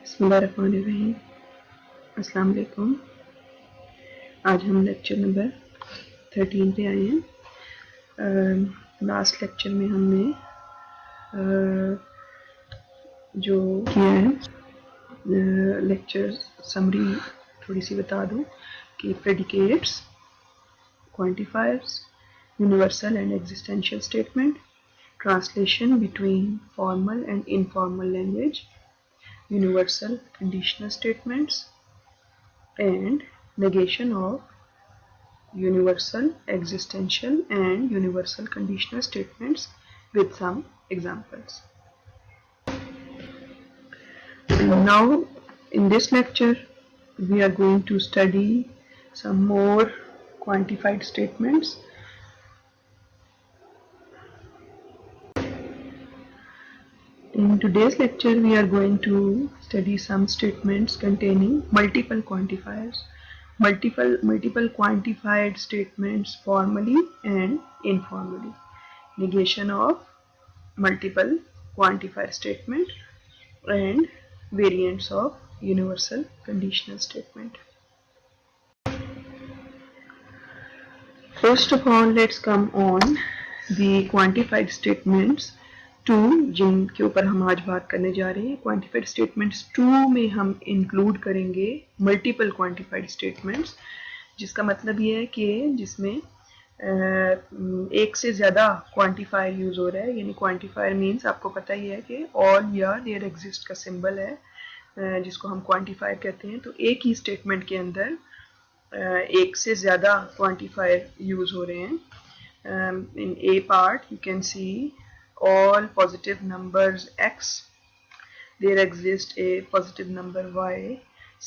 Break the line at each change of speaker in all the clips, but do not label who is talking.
बिस्मिल्लाहिर्रहमानिर्रहीम। अस्सलाम वालेकुम। आज हम लेक्चर नंबर 13 पे आए हैं। लास्ट लेक्चर में हमने जो किया है लेक्चर समरी थोड़ी सी बता दूं कि predicates, quantifiers, universal and existential statement, translation between formal and informal language, universal conditional statements, and negation of universal existential and universal conditional statements with some examples. Now in this lecture we are going to study some more quantified statements. In today's lecture we are going to study some statements containing multiple quantifiers, multiple quantified statements formally and informally, negation of multiple quantifier statement and variants of universal conditional statement. First of all, let's come on the quantified statements 2 जिनके ऊपर हम आज बात करने जा रहे हैं। Quantified statements 2 में हम इंक्लूड करेंगे मल्टीपल क्वांटिफाइड स्टेटमेंट्स, जिसका मतलब ये है कि जिसमें एक से ज़्यादा क्वांटिफायर यूज़ हो रहा है। यानी क्वांटिफायर मीन्स आपको पता ही है कि ऑल या देयर एग्जिस्ट का सिंबल है, जिसको हम क्वांटिफायर कहते हैं। तो एक ही स्टेटमेंट के अंदर एक से ज़्यादा क्वांटिफायर यूज़ हो रहे हैं। In a part you can see all positive numbers x, there exists a positive number y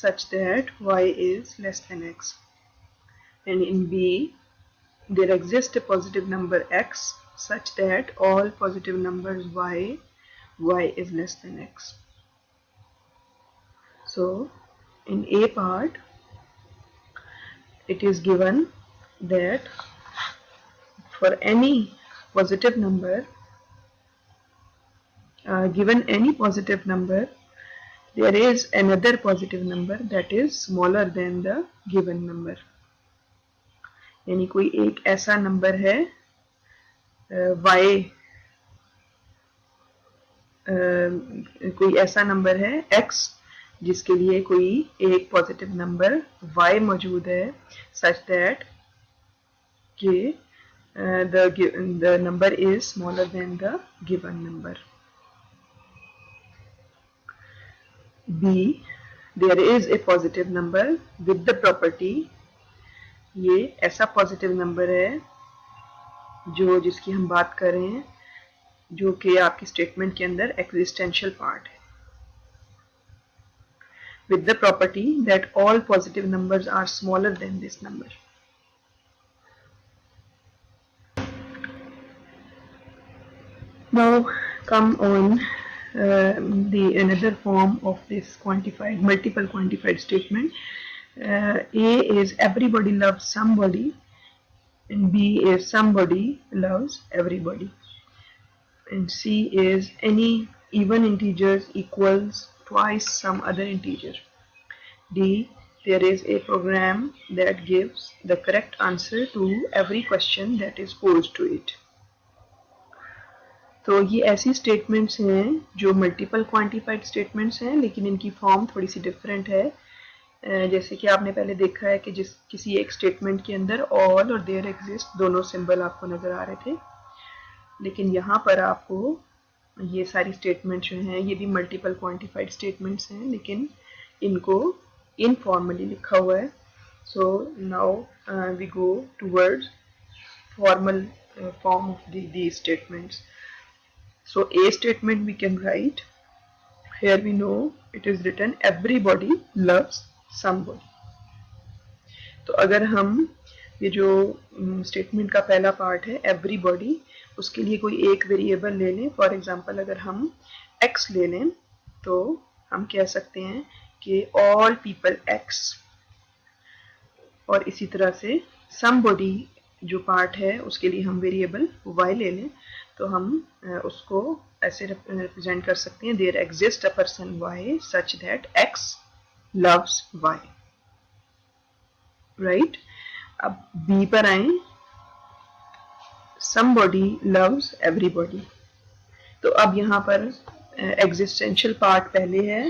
such that y is less than x, and in B there exists a positive number x such that all positive numbers y is less than x. So in A part it is given that for any positive number, given any positive number, there is another positive number that is smaller than the given number. यानी कोई एक ऐसा number है y, कोई ऐसा number है x जिसके लिए कोई एक पॉजिटिव नंबर y मौजूद है, such that कि the number is smaller than the given number. B, there is a positive number with the property, ये ऐसा पॉजिटिव नंबर है जिसकी हम बात कर रहे हैं, जो कि आपकी स्टेटमेंट के अंदर एक्जिस्टेंशियल पार्ट है, with the property that all positive numbers are smaller than this number. Now come on the another form of this quantified, multiple quantified statement. A is everybody loves somebody, and B is somebody loves everybody, and C is any even integers equals twice some other integer. D, there is a program that gives the correct answer to every question that is posed to it. तो ये ऐसी statements हैं जो multiple quantified statements हैं, लेकिन इनकी form थोड़ी सी different है। जैसे कि आपने पहले देखा है कि किसी एक स्टेटमेंट के अंदर ऑल और देयर एग्जिस्ट दोनों सिंबल आपको नज़र आ रहे थे, लेकिन यहाँ पर आपको ये सारी स्टेटमेंट जो हैं ये भी मल्टीपल क्वांटिफाइड स्टेटमेंट्स हैं, लेकिन इनको इनफॉर्मली लिखा हुआ है। So now we go towards formal form of these statements. So A statement we can write, here we know it is written everybody loves somebody. तो अगर हम ये जो स्टेटमेंट का पहला पार्ट है everybody, उसके लिए कोई एक वेरिएबल ले लें, फॉर एग्जांपल अगर हम x ले लें तो हम कह सकते हैं कि all people x, और इसी तरह से somebody जो पार्ट है उसके लिए हम वेरिएबल y ले लें तो हम उसको ऐसे रिप्रेजेंट कर सकते हैं, there exist a person y such that x loves y, right. अब b पर आए, somebody loves everybody। तो अब यहाँ पर एग्जिस्टेंशियल पार्ट पहले है,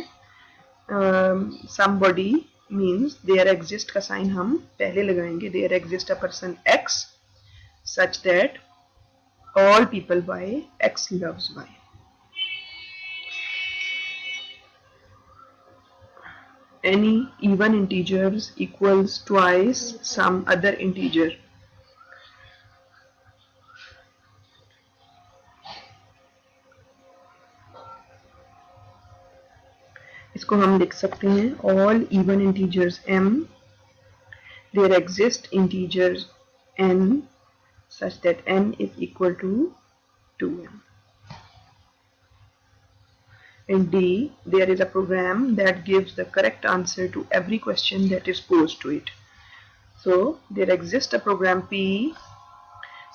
somebody मीन्स देयर एग्जिस्ट का साइन हम पहले लगाएंगे, there exist a person x such that all people y, x loves y। Any even integers equals twice some other integer। इसको हम लिख सकते हैं all even integers m, there exist integers n such that n is equal to 2m। In D, there is a program that gives the correct answer to every question that is posed to it। So there exists a program P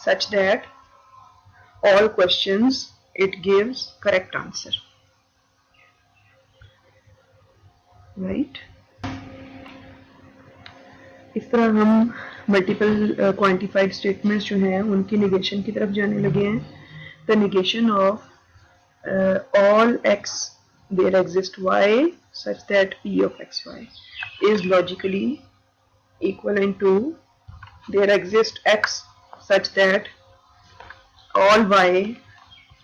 such that all questions it gives correct answer, right। इस तरह हम multiple quantified statements जो हैं उनकी negation की तरफ जाने लगे हैं। The negation of all x there exist y such that p of xy is logically equivalent to there exist x such that all y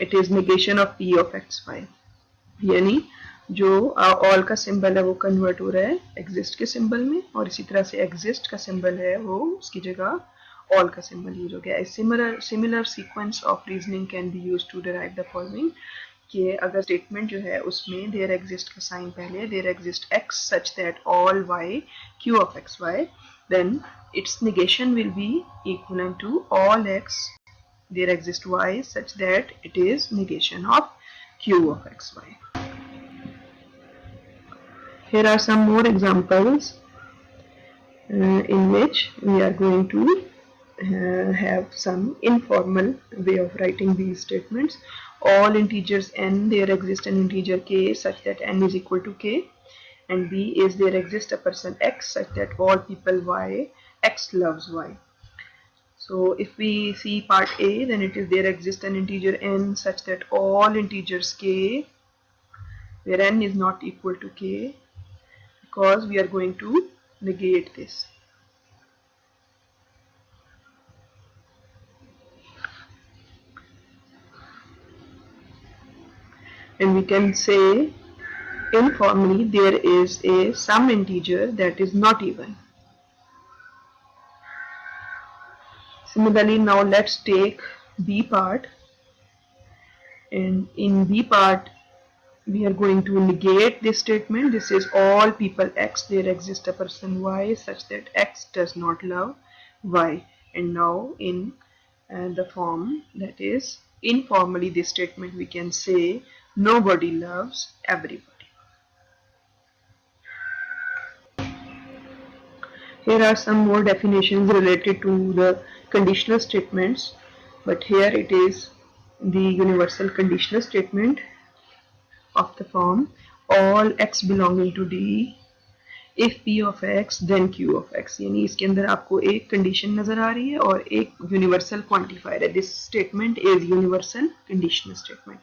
it is negation of p of xy। यानी जो all का symbol है वो convert हो रहा है exist के symbol में, और इसी तरह से exist का सिंबल है वो उसकी जगह all का सिंबल यूज हो गया है। Similar sequence of reasoning can be used to derive the following, कि अगर स्टेटमेंट जो है उसमें देयर एग्जिस्ट का साइन पहले, there exist x such that all y q of xy, then it's negation will be equivalent to all x there exist y such that it is negation of q of xy। Here are some more examples in which we are going to have some informal way of writing these statements। All integers n there exist an integer k such that n is equal to k, and b is there exists a person x such that all people y, x loves y। So if we see part A, then it is there exists an integer n such that all integers k where n is not equal to k, because we are going to negate this। And we can say informally there is a some integer that is not even। Similarly, now let's take B part, and in B part we are going to negate this statement. This is all people x there exists a person y such that x does not love y, and now in the form that is informally this statement we can say nobody loves everybody। Here are some more definitions related to the conditional statements, but here it is the universal conditional statement of the form all x belonging to D if p of x then q of x। यानी इसके अंदर आपको एक condition नजर आ रही है और एक यूनिवर्सल क्वांटिफायर है। This statement is universal conditional statement.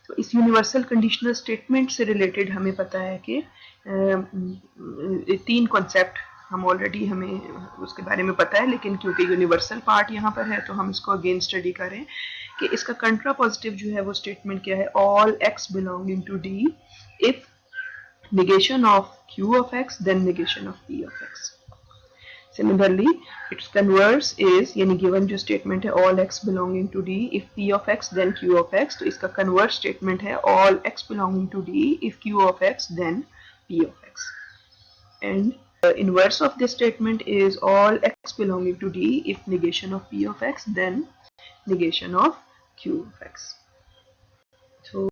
तो इस यूनिवर्सल कंडीशनल स्टेटमेंट से रिलेटेड हमें पता है कि तीन कॉन्सेप्ट हम ऑलरेडी हमें उसके बारे में पता है, लेकिन क्योंकि यूनिवर्सल पार्ट यहाँ पर है तो हम इसको अगेन स्टडी करें कि इसका कंट्रा पॉजिटिव जो है वो स्टेटमेंट क्या है, all x belonging to D if negation of q of x then negation of p of x। Similarly, its converse is यानी given जो statement है all x belonging to D if p of x then q of x, तो इसका converse statement है all x belonging to D if q of x then p of x। And the inverse of this statement is all x belonging to D if negation of p of x then negation of q of x।